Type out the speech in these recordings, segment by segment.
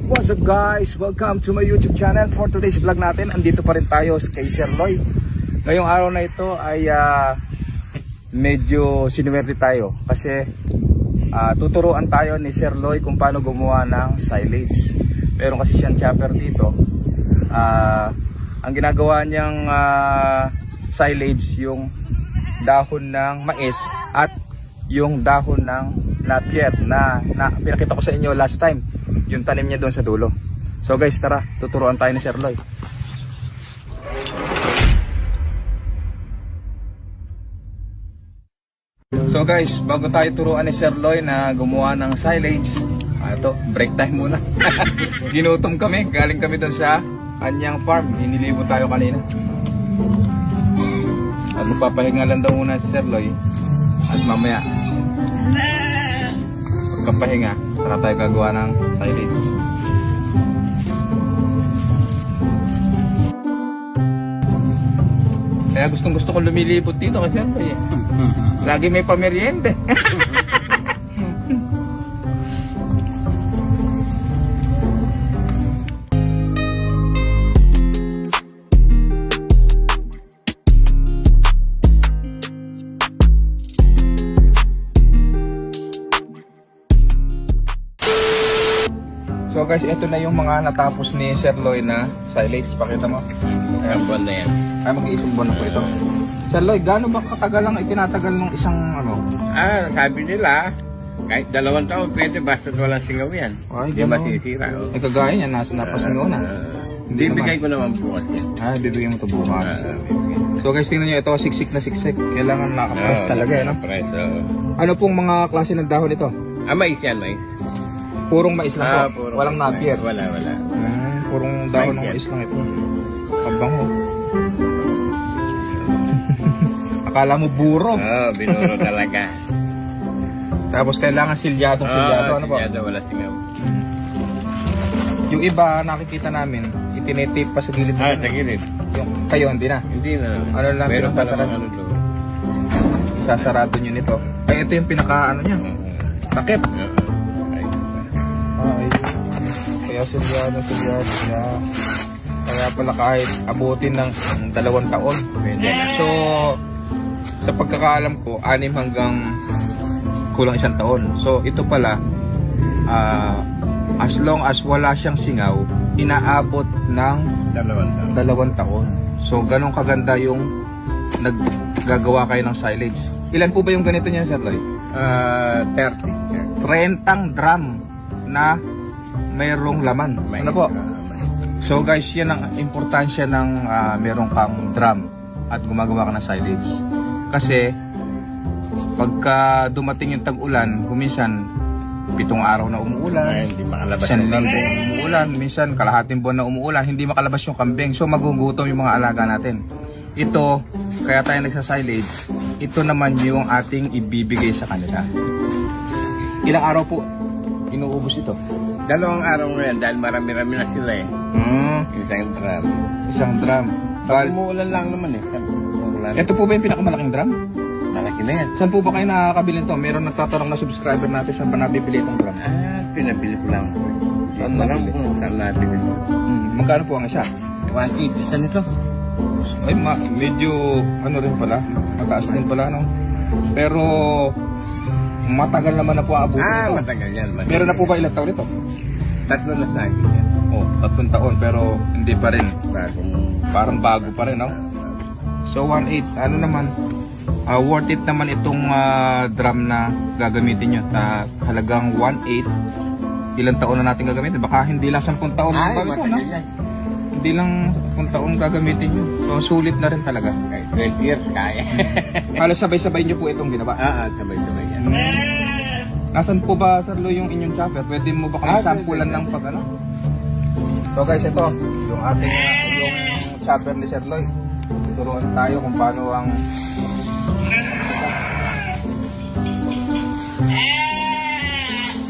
What's up guys? Welcome to my YouTube channel. For today's vlog natin, andito pa rin tayo kay Sir Loy. Ngayong araw na ito ay medyo sinuwerte tayo kasi tuturuan tayo ni Sir Loy kung paano gumawa ng silage. Meron kasi siyang chopper dito. Ang ginagawa niyang silage yung dahon ng mais at yung dahon ng napier na pinakita ko sa inyo last time, yung tanim niya doon sa dulo. So guys, tara, tuturuan tayo ni Sir Loy. So guys, bago tayo turuan ni Sir Loy na gumawa ng silage, ito, break time muna. Ginutom kami, galing kami doon sa kanyang farm, inilibo tayo kanina. At magpapahinga lang daw muna si Sir Loy. At mamaya pagkapahinga, saka tayo gagawa ng silage. Kaya gusto ko lumilipot dito kasi lagi may pameriende. So guys, ito na yung mga natapos ni Sir Loy na silage. Pakita mo. Isang buwan na yan. Ay, mag-iisang buwan na po ito. Sir Loy, gaano ba katagal ang itinatagal ng isang ano? Sabi nila, kahit 2 taon pwede basta walang singaw yan. Hindi masisira. Ay, kagaya niya, napasingaw na. Bibigay ko naman bukas yan. Bibigay mo ito bukas. So guys, tingnan nyo, ito siksik na siksik. Kailangan nakapress talaga. Nakapress, ano pong mga klase ng dahon ito? Mais yan, mais. Purong mais lang po? Walang napier? Wala. Purong dahon ng mais lang ito. Kabango. Akala mo buro. Binuro talaga. Tapos kailangan silyadong silyado. Ano po? Silyado, wala singaw. Yung iba nakikita namin, itinetape pa sa gilid. Sa gilid. Yung, kayo hindi na? Hindi na. Ano lang, meron pa naman ano doon. Isasarado nyo nito. Ay, ito yung pinaka ano niya. Takip. Kaya silyado siya. Kaya pala kahit abutin ng 2 taon. So, sa pagkakaalam ko, 6 hanggang kulang 1 taon. So, ito pala, as long as wala siyang singaw, inaabot ng 2 taon. So, ganun kaganda yung naggagawa kayo ng silage. Ilan po ba yung ganito niya, Sir Loy? 30 drum na mayroong laman. Ano po? So guys, yan ang importansya ng mayroong kang drum at gumagawa ka ng silage. Kasi pagka dumating yung tag-ulan, kuminsan 7 araw na umuulan, hindi makalabas isang linggo umuulan, minsan kalahating buwan na umuulan, hindi makalabas yung kambing. So magugutom yung mga alaga natin. Ito, kaya tayo nagsa-silage, ito naman yung ating ibibigay sa kanila. Ilang araw po inuubos ito? 2 araw ngayon dahil marami-rami na sila eh. Isang drum. Umuulan lang naman eh. Ito po ba yung pinakamalaking drum? Malaki na yan. Saan po ba kayo nakakabili nito? Meron nagtatanong na subscriber natin saan ba nabibili itong drum? Pinabili ko lang. Saan nabili? Saan nabili ko? Magkano po ang isa? 180 isa nito. Ay, medyo ano rin pala. Mataas din pala, no? Pero matagal naman na po ang abutin. Matagal yan. Meron na po ba ilang taon ito? 3 na sa akin yan. 3 taon pero hindi pa rin. Parang bago pa rin, no? So 1.8, ano naman, worth it naman itong drum na gagamitin nyo. Halagang 1.8. Ilang taon na natin gagamitin? Baka hindi lang 10 taon na ito, no? Hindi lang 10 taon gagamitin nyo. So sulit na rin talaga. 12 years kaya. Halos sabay-sabay nyo po itong ginawa? Sabay-sabay yan. Nasaan po ba, Sir Loy, yung inyong chopper? Pwede mo ba kami sampulan ng pag ano? So guys, ito yung ating yung chopper ni Sir Loy. Tuturuan tayo kung paano ang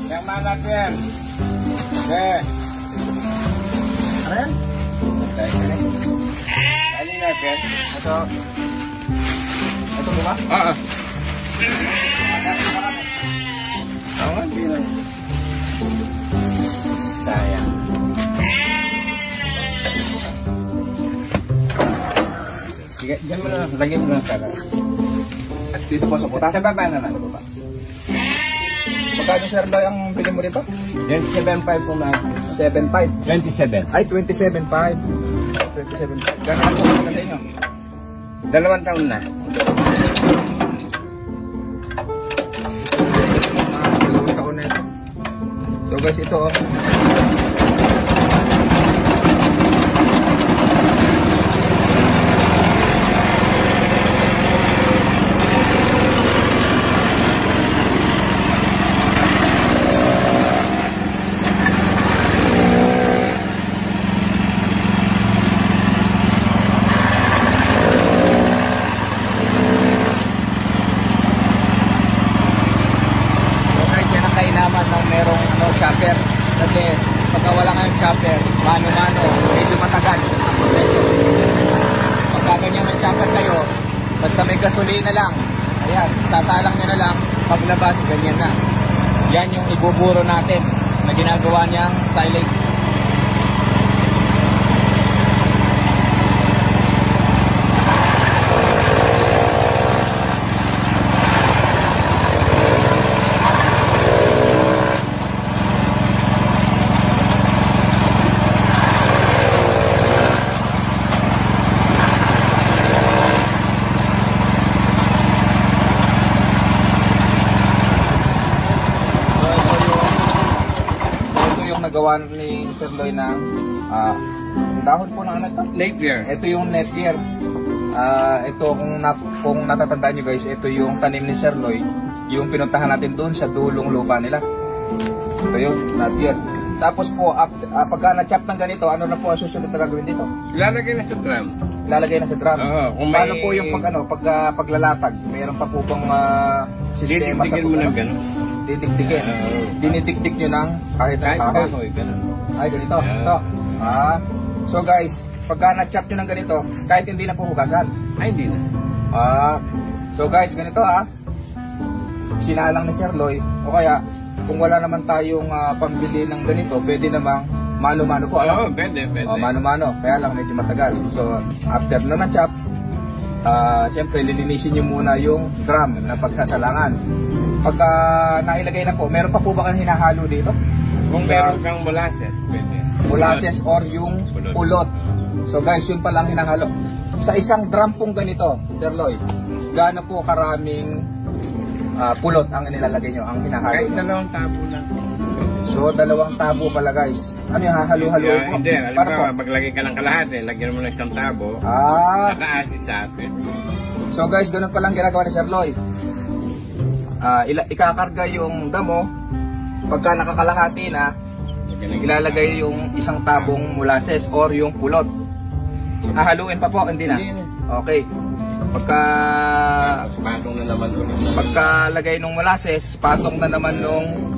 yang mana Pierre? Okay. Ano yan? Ano na Pierre? Ito po ba? Sayang. Sige, dyan mo na, lagyan mo lang sa karat. At dito po sa puta. Sa baba naman. Magkano Sir Loy ang bili mo rito? 27.5 po na. 7.5. 27. Ay, 27.5. 27.5. Gano'n po ang sa inyo? 2 taon na. Dalawang taon na ito. So guys, ito oh. Merong chopper kasi pagka wala kayong chopper, mano-mano, medyo matagal ang proseso. Pagka ganyan ng chopper kayo, basta may gasolina lang, ayan, sasalang nyo na lang, paglabas, ganyan na. Yan yung ibuburo natin na ginagawa niyang silage. Nagawa ni Sir Loy na dahon po ng ano ito? Napier. Ito yung Napier. Ito kung natatandaan nyo guys, ito yung tanim ni Sir Loy, yung pinuntahan natin doon sa dulong lupa nila. Ito yung Napier. Tapos po, pagka na-chop ng ganito, ano na po ang susunod na gagawin dito? Ilalagay na sa drum. Ilalagay na sa drum. Kung Paano po yung paglalatag? Mayroon pa po bang sistema sa mo ng gano'n. Didikdikin. Dinidikdik nyo ng kahit kahoy. Ay, ganito. Ito. So guys, pagka na-chop nyo ng ganito, kahit hindi na po hugasan. Ay, hindi na. So guys, ganito sinalang ni Sir Loy. O kaya, kung wala naman tayong pambili ng ganito, pwede namang mano-mano po. Oo, pwede. Mano-mano. Kaya lang medyo matagal. So, after na na-chop, siyempre, lilinisin nyo muna yung drum na pagsasalangan. Pagka nailagay na po, meron pa po ba kang hinahalo dito? Kung meron kang molasses, pwede. Molasses or yung pulot. So guys, yun pa lang hinahalo. Sa isang drum pong ganito, Sir Loy, gaano po karaming pulot ang nilalagay nyo, ang hinahalo? Kahit 2 tabo lang. So 2 tabo pala guys. Ano yung hahalo-halo po? Hindi, alam mo, maglagay ka ng kalahati, lagyan mo ng 1 tabo, naka-asis sa atin. So guys, ganun pa lang ginagawa ni Sir Loy. Ikakarga yung damo, pagka nakakalahati na, ilalagay yung 1 tabong molasses or yung pulot. Hahaluin pa po, hindi na? Okay. Patong na naman ulit. Pagkalagay ng molasses, patong na naman nung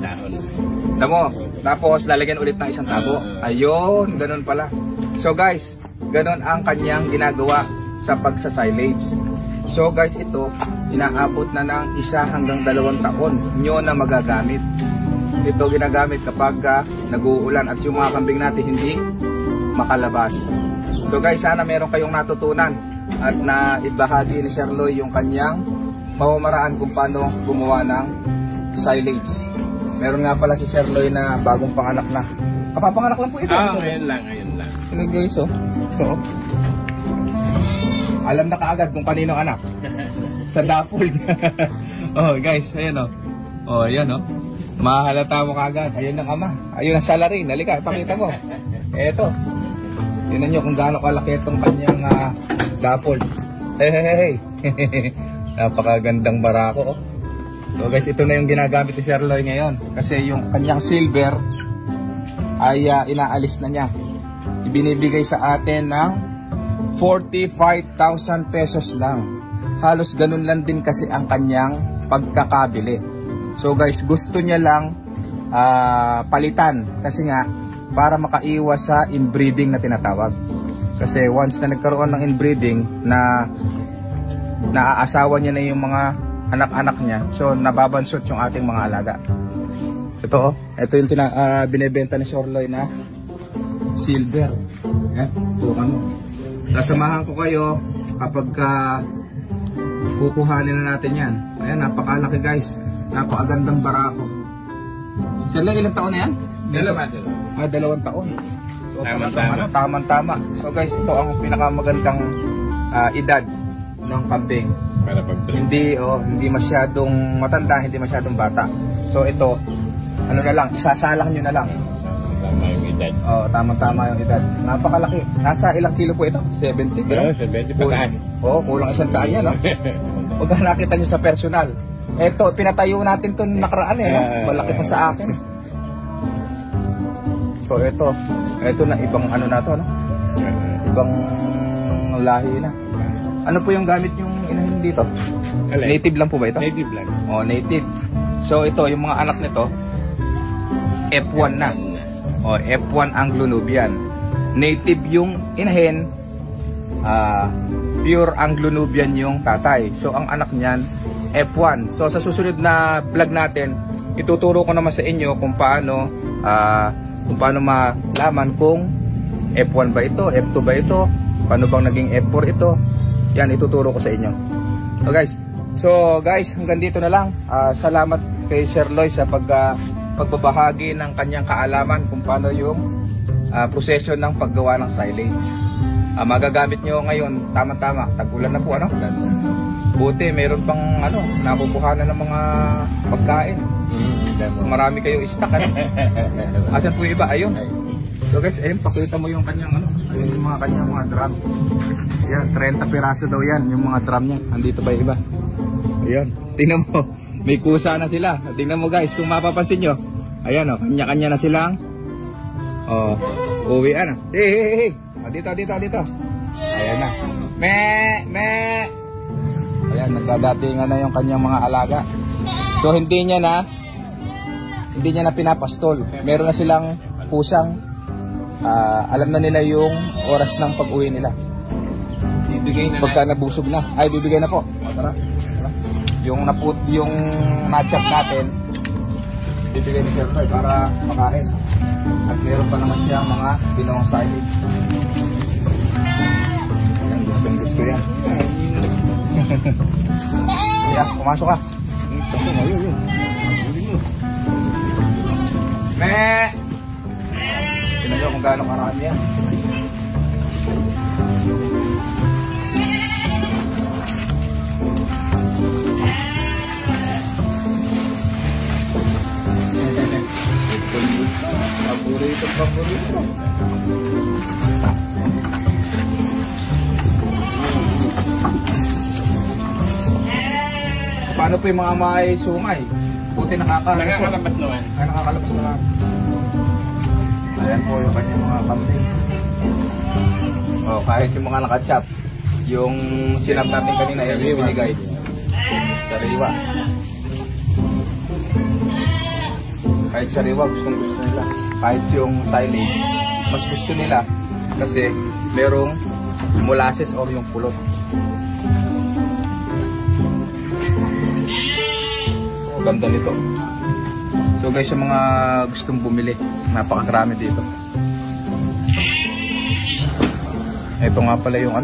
damo. Tapos lalagyan ulit ng 1 tabo. Ayun, ganun pala. So guys, ganun ang kanyang ginagawa sa pagsasilage. So guys, ito inaabot na ng 1 hanggang 2 taon nyo na magagamit. Ito ginagamit kapag nag-uulan at yung mga kambing natin hindi makalabas. So guys, sana meron kayong natutunan at na ibahagi ni Sir Loy yung kanyang pamamaraan kung paano gumawa ng silage. Meron nga pala si Sir Loy na bagong panganak na. Kapapanganak lang po ito. Ngayon lang. Ano guys, ito. Alam na kaagad kung kanino anak. Sa dapol. Guys, ayan ayan mahalata mo kaagad. Ayun ang ama. Ayun ang salarin. Halika, pakita mo. Eto. Tingnan nyo kung gaano kalaki itong kanyang dapol. Hey. Napakagandang barako. So guys, ito na yung ginagamit ni Sir Loy ngayon. Kasi yung kanyang silver ay inaalis na niya. Ibinibigay sa atin ng 45,000 pesos lang. Halos ganun lang din kasi ang kanyang pagkakabili. So guys, gusto niya lang palitan kasi nga para makaiwas sa inbreeding na tinatawag. Kasi once na nagkaroon ng inbreeding na naaasawa niya na yung mga anak-anak niya, so nababansot yung ating mga alaga. Ito yung binebenta ni Sir Loy na silver. Bukan mo. Sasamahan ko kayo kapag kukuhanin na natin yan. Ayan, napakalaki guys. Napakagandang barako. Sir Loy, ilang taon na yan? 2 taon. So, tamang-tama. So guys, ito ang pinakamagandang edad ng kambing. Para pag-breed. Hindi masyadong matanda, hindi masyadong bata. So ito, ano na lang, isasalang nyo na lang. Tama yung edad. Tama-tama yung edad. Napakalaki. Nasa ilang kilo po ito? 70? Oo, 70 pataas. Kulang 100 yan. Huwag nakita nyo sa personal. Ito, pinatayo natin ito nakaraan malaki pa sa akin. So ito na ibang ano na to, no? Ibang lahi na. Ano po yung gamit yung inahin dito? Native lang po ba ito? Native lang. Native. So ito, yung mga anak nito, F1 na. F1 Anglo-Nubian. Native yung inahin, pure Anglo-Nubian yung tatay. So ang anak niyan, F1. So sa susunod na vlog natin, ituturo ko naman sa inyo kung paano malaman kung F1 ba ito, F2 ba ito, paano bang naging F4 ito. Yan, ituturo ko sa inyo. So guys, hanggang dito na lang. Salamat kay Sir Loy sa pagbabahagi ng kanyang kaalaman kung paano yung proseso ng paggawa ng silage. Magagamit nyo ngayon, tama-tama, tag-ulan na po, ano? Buti, meron pang nakukuhanan ng mga pagkain. Marami kayo stock, ano? Asan po yung iba? Ayun. So guys, ayun, pakita mo yung kanyang ayun yung kanyang mga drum. Yan, 30 piraso daw yan, yung mga drum niya. Andito ba yung iba? Ayun, tingnan mo. May kusa na sila. Tingnan mo guys, kung mapapansin nyo. Ayan kanya-kanya na silang uwian. Hey. Dito. Ayan na. Ayan, nagdadatingan na yung kanyang mga alaga. So hindi niya na pinapastol. Meron na silang pusang alam na nila yung oras ng pag-uwi nila. Bibigay na pagka nabusog na. Ay, bibigay na po. Tara. Yung na-chop natin, bibigay ni Sir Loy para makain. At meron pa naman siyang mga ginawang silage. Yan, gusto yan. Kaya, pumasok ka. Ayun. Tignan nyo kung gaano karami yan. Paborito. Paano po yung mga may sungay? Buti nakakalabas naman. Nakakalabas naman. Ayan po yung kanyang mga kambing. Kahit yung mga nakachop, yung sinap natin kanina, yan yung binigay. Sariwa. Kahit sariwa, gusto nila. Kahit yung silage, mas gusto nila kasi merong molasses or yung pulot. Ganda nito. So guys, yung mga gustong bumili, napakakarami dito. Ito nga pala yung